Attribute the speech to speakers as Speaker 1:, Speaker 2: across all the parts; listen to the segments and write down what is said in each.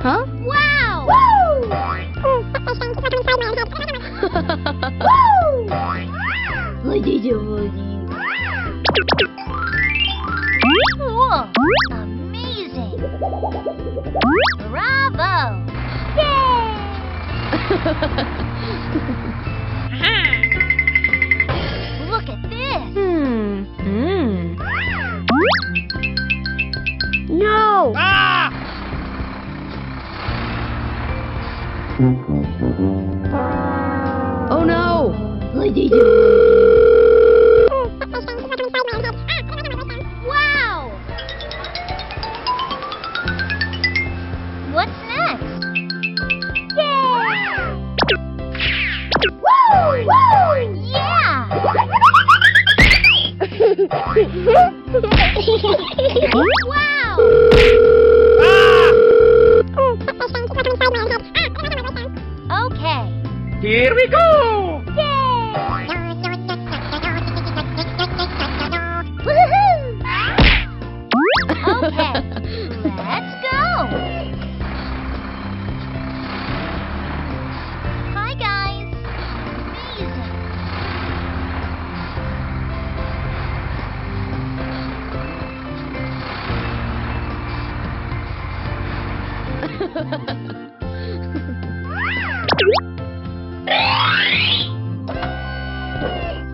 Speaker 1: Huh?
Speaker 2: Wow! Cool! Amazing! Bravo! Yay! Look at this!
Speaker 1: No! Oh no!
Speaker 2: Wow! What's next? Yeah! Woo! Woo! Yeah! Wow! Okay.
Speaker 3: Here we go!
Speaker 2: Yay! Woohoo! Okay, let's go! Hi guys! Amazing!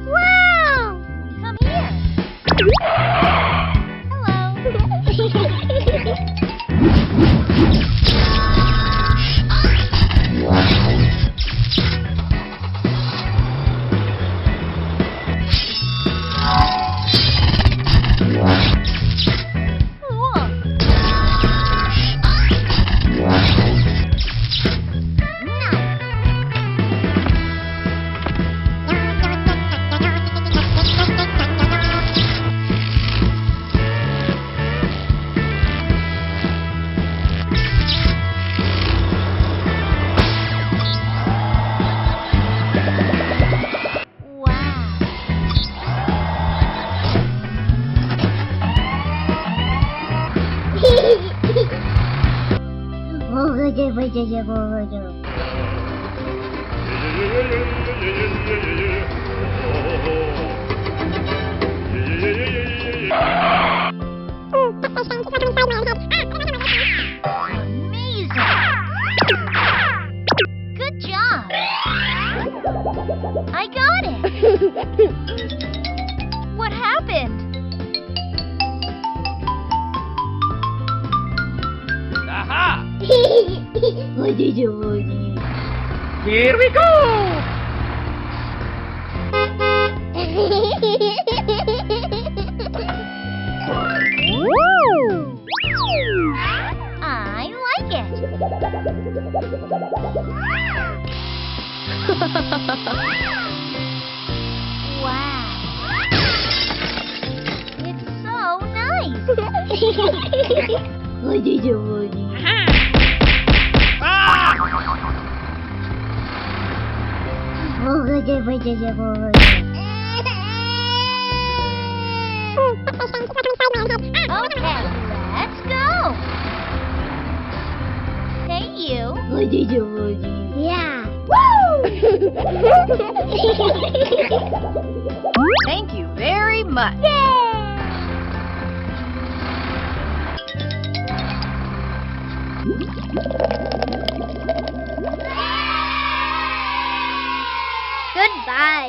Speaker 2: Wow! Come here. Amazing! Good job! I got it! What happened?
Speaker 3: Aha! Here we go!
Speaker 2: I like it! Wow! It's so nice! Okay, let's go! Hey, you! Yeah! Woo!
Speaker 1: Thank you very much.
Speaker 2: Goodbye.